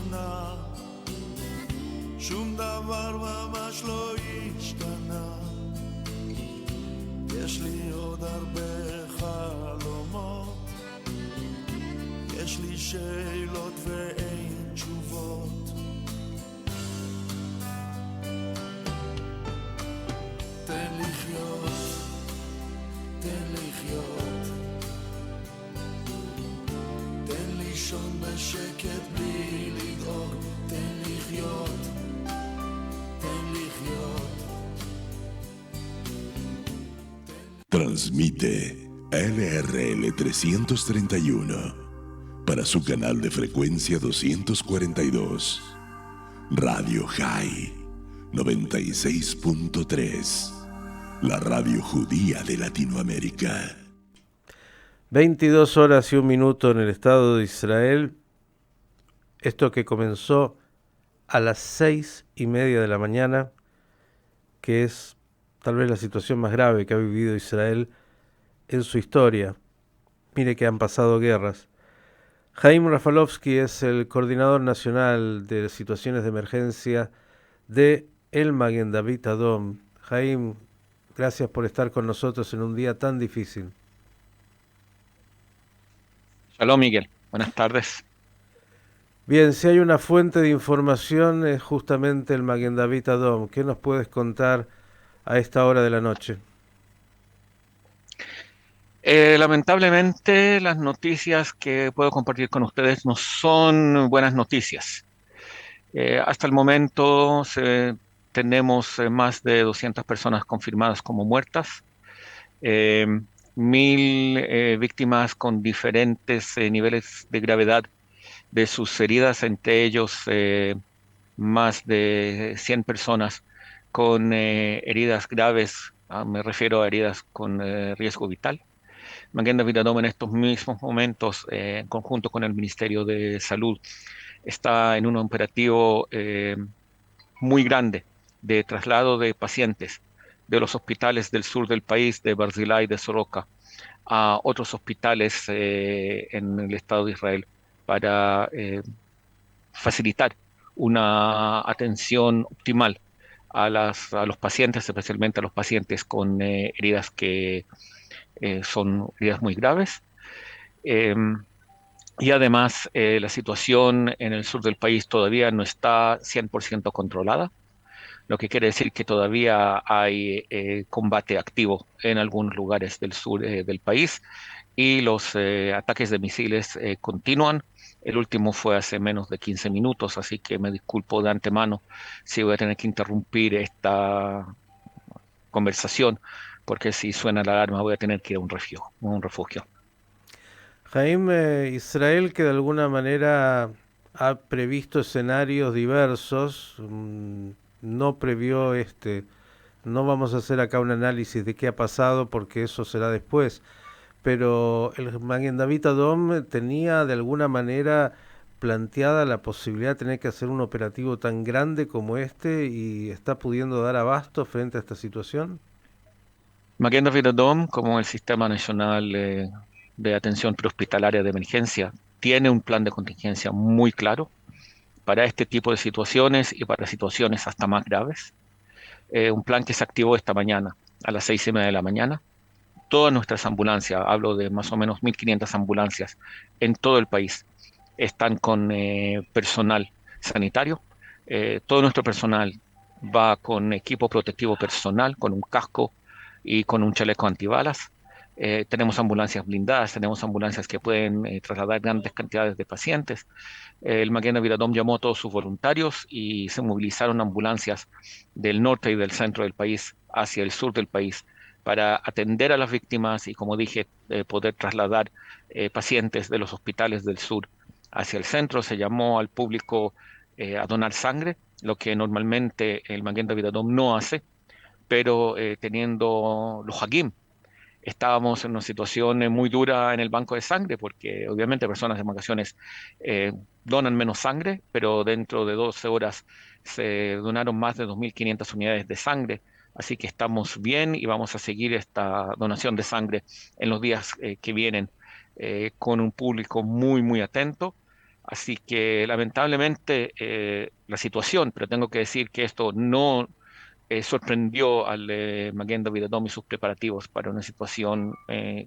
שונה, שום דבר ממש לא השתנה. יש לי עוד הרבה חלומות, יש לי שאלות ואין תשובות. תן לחיות, תן לחיות, תן לישון בשקט בלי לדאוג. תן לחיות, תן לחיות. Transmite LRL 331 para su canal de frecuencia 242. Radio High 96.3, la radio judía de Latinoamérica. 22 horas y 1 minuto en el Estado de Israel. Esto que comenzó a las 6:30 de la mañana, que es tal vez la situación más grave que ha vivido Israel en su historia. Mire que han pasado guerras. Jaime Rafalovsky es el coordinador nacional de situaciones de emergencia de el Maguen David Adom. Jaime, gracias por estar con nosotros en un día tan difícil. Shalom, Miguel. Buenas tardes. Bien, si hay una fuente de información es justamente el Maguen David Adom. ¿Qué nos puedes contar a esta hora de la noche? Lamentablemente, las noticias que puedo compartir con ustedes no son buenas noticias. Hasta el momento tenemos más de 200 personas confirmadas como muertas, 1.000 víctimas con diferentes niveles de gravedad de sus heridas, entre ellos más de 100 personas con heridas graves, me refiero a heridas con riesgo vital. Maguen David Adom en estos mismos momentos, en conjunto con el Ministerio de Salud, está en un operativo muy grande de traslado de pacientes de los hospitales del sur del país, de Barzilai y de Soroka, a otros hospitales en el Estado de Israel para facilitar una atención optimal a los pacientes, especialmente a los pacientes con heridas que son heridas muy graves. Y además la situación en el sur del país todavía no está 100% controlada, lo que quiere decir que todavía hay combate activo en algunos lugares del sur del país y los ataques de misiles continúan. El último fue hace menos de 15 minutos, así que me disculpo de antemano si voy a tener que interrumpir esta conversación, porque si suena la alarma voy a tener que ir a un refugio. Jaime, Israel que de alguna manera ha previsto escenarios diversos, no previó no vamos a hacer acá un análisis de qué ha pasado porque eso será después, pero el Maguen David Adom tenía de alguna manera planteada la posibilidad de tener que hacer un operativo tan grande como este y está pudiendo dar abasto frente a esta situación. Maguen David Adom, como el Sistema Nacional de Atención Prehospitalaria de Emergencia, tiene un plan de contingencia muy claro para este tipo de situaciones y para situaciones hasta más graves. Un plan que se activó esta mañana a las 6:30 de la mañana. Todas nuestras ambulancias, hablo de más o menos 1.500 ambulancias en todo el país, están con personal sanitario. Todo nuestro personal va con equipo protectivo personal, con un casco y con un chaleco antibalas. Tenemos ambulancias blindadas, tenemos ambulancias que pueden trasladar grandes cantidades de pacientes. El Maguen David Adom llamó a todos sus voluntarios y se movilizaron ambulancias del norte y del centro del país hacia el sur del país para atender a las víctimas y, como dije, poder trasladar pacientes de los hospitales del sur hacia el centro. Se llamó al público a donar sangre, lo que normalmente el Maguen David Adom no hace, pero teniendo los Hagim, estábamos en una situación muy dura en el banco de sangre, porque obviamente personas en vacaciones donan menos sangre, pero dentro de 12 horas se donaron más de 2.500 unidades de sangre, así que estamos bien y vamos a seguir esta donación de sangre en los días que vienen con un público muy, muy atento. Así que lamentablemente la situación, pero tengo que decir que esto no sorprendió al Maguen David Adom y sus preparativos para una situación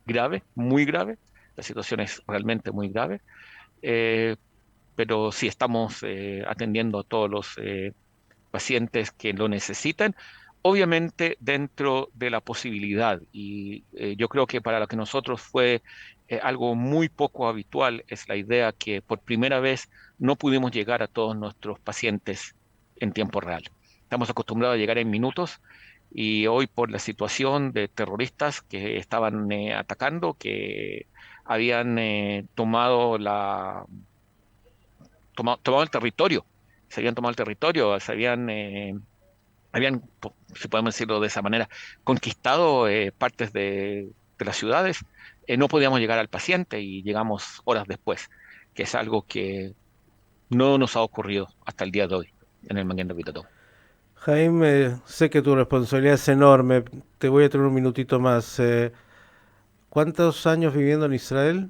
grave, muy grave. La situación es realmente muy grave, eh, pero sí estamos atendiendo a todos los pacientes que lo necesitan, obviamente dentro de la posibilidad. Y yo creo que para lo que nosotros fue algo muy poco habitual es la idea que por primera vez no pudimos llegar a todos nuestros pacientes en tiempo real. Estamos acostumbrados a llegar en minutos y hoy por la situación de terroristas que estaban atacando, que habían tomado el territorio, se habían tomado el territorio, si podemos decirlo de esa manera, conquistado partes de las ciudades, no podíamos llegar al paciente y llegamos horas después, que es algo que no nos ha ocurrido hasta el día de hoy en el Maguén David Adom. Jaime, sé que tu responsabilidad es enorme. Te voy a tener un minutito más. ¿Cuántos años viviendo en Israel?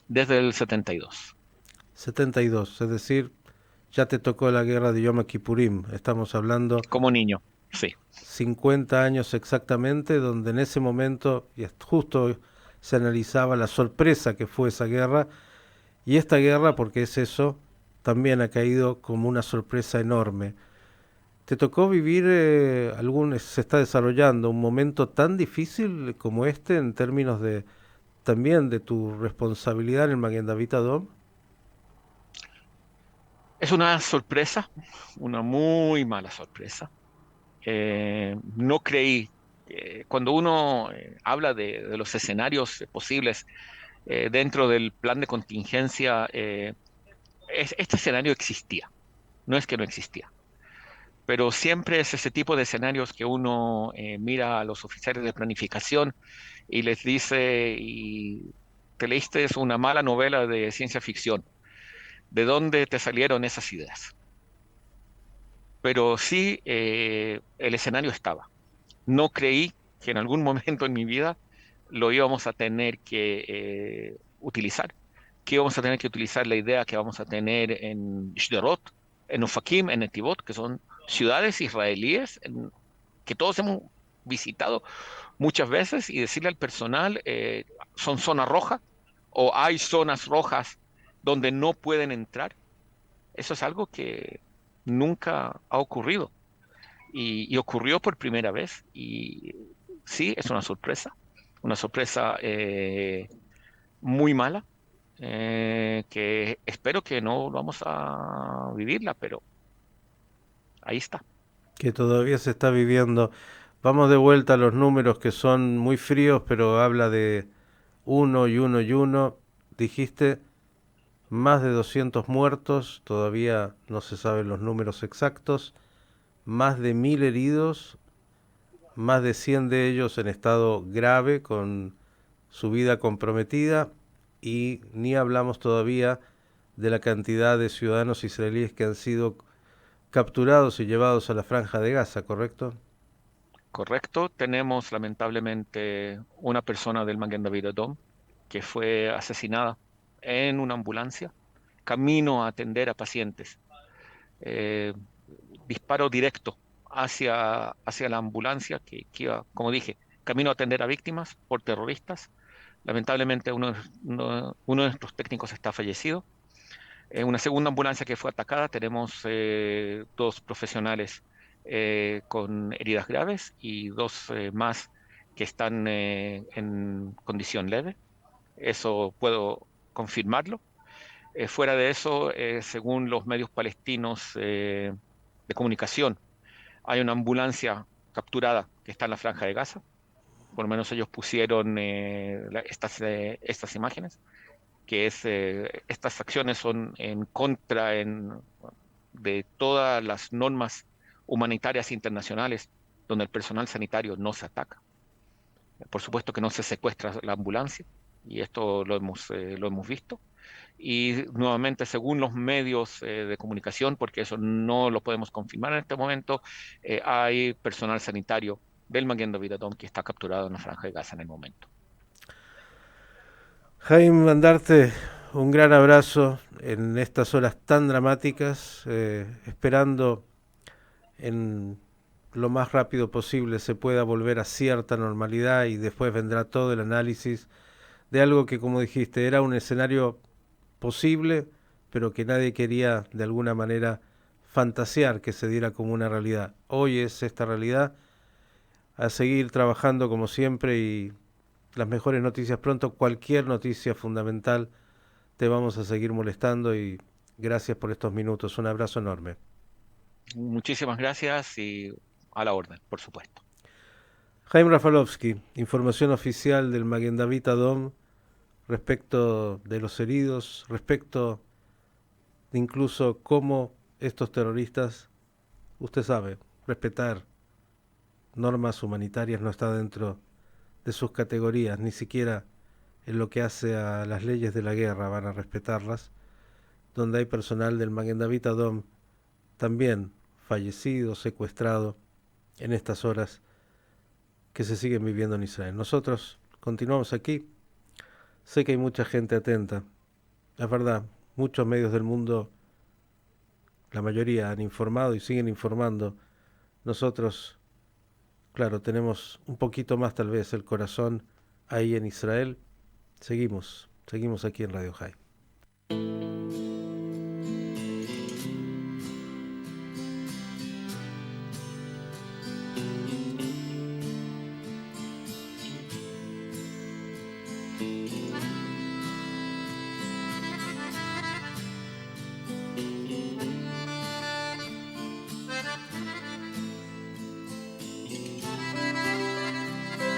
Desde el 72. 72, es decir, ya te tocó la guerra de Yom Kippurim. Estamos hablando Como niño, sí, 50 años exactamente, donde en ese momento y justo se analizaba la sorpresa que fue esa guerra. Y esta guerra, porque es eso, también ha caído como una sorpresa enorme. ¿Te tocó vivir se está desarrollando un momento tan difícil como este en términos de también de tu responsabilidad en el Maguen David Adom? es una sorpresa, una muy mala sorpresa. No creí, cuando uno habla de los escenarios posibles dentro del plan de contingencia, este escenario existía, no es que no existía, pero siempre es ese tipo de escenarios que uno mira a los oficiales de planificación y les dice, y te leíste una mala novela de ciencia ficción, ¿de dónde te salieron esas ideas? Pero sí, el escenario estaba. No creí que en algún momento en mi vida lo íbamos a tener que utilizar, que íbamos a tener que utilizar la idea que vamos a tener en Sderot, en Ofakim, en Netivot, que son ciudades israelíes que todos hemos visitado muchas veces y decirle al personal, son zona roja o hay zonas rojas donde no pueden entrar. Eso es algo que nunca ha ocurrido y ocurrió por primera vez y sí, es una sorpresa muy mala, que espero que no vamos a vivirla, pero ahí está. Que todavía se está viviendo. Vamos de vuelta a los números que son muy fríos, pero habla de uno y uno y uno. Dijiste más de 200 muertos, todavía no se saben los números exactos, más de 1000 heridos, más de 100 de ellos en estado grave, con su vida comprometida, y ni hablamos todavía de la cantidad de ciudadanos israelíes que han sido capturados y llevados a la Franja de Gaza, ¿correcto? Correcto, tenemos lamentablemente una persona del Magen David Adom que fue asesinada en una ambulancia, camino a atender a pacientes. Eh, Disparo directo hacia la ambulancia que iba, como dije, camino a atender a víctimas por terroristas. Lamentablemente uno de nuestros técnicos está fallecido. En una segunda ambulancia que fue atacada tenemos dos profesionales con heridas graves y dos más que están en condición leve. Eso puedo confirmarlo. Fuera de eso, según los medios palestinos de comunicación, hay una ambulancia capturada que está en la Franja de Gaza. Por lo menos ellos pusieron estas imágenes, que estas acciones son en contra de todas las normas humanitarias internacionales donde el personal sanitario no se ataca. Por supuesto que no se secuestra la ambulancia y esto lo hemos visto. Y nuevamente, según los medios de comunicación, porque eso no lo podemos confirmar en este momento, hay personal sanitario del Maguen David Adom que está capturado en la Franja de Gaza en el momento. Jaime Andarte, un gran abrazo en estas horas tan dramáticas, esperando en lo más rápido posible se pueda volver a cierta normalidad y después vendrá todo el análisis de algo que, como dijiste, era un escenario posible, pero que nadie quería de alguna manera fantasear que se diera como una realidad. Hoy es esta realidad, a seguir trabajando como siempre y las mejores noticias pronto, cualquier noticia fundamental te vamos a seguir molestando y gracias por estos minutos, un abrazo enorme. Muchísimas gracias y a la orden, por supuesto. Jaime Rafalovsky, información oficial del Maguen David Adom respecto de los heridos, respecto de incluso cómo estos terroristas, usted sabe, respetar normas humanitarias no está dentro de sus categorías, ni siquiera en lo que hace a las leyes de la guerra van a respetarlas, donde hay personal del Maguen David Adom también fallecido, secuestrado en estas horas que se siguen viviendo en Israel. Nosotros continuamos aquí. Sé que hay mucha gente atenta. Es verdad, muchos medios del mundo, la mayoría han informado y siguen informando. Nosotros, claro, tenemos un poquito más tal vez el corazón ahí en Israel. Seguimos aquí en Radio High.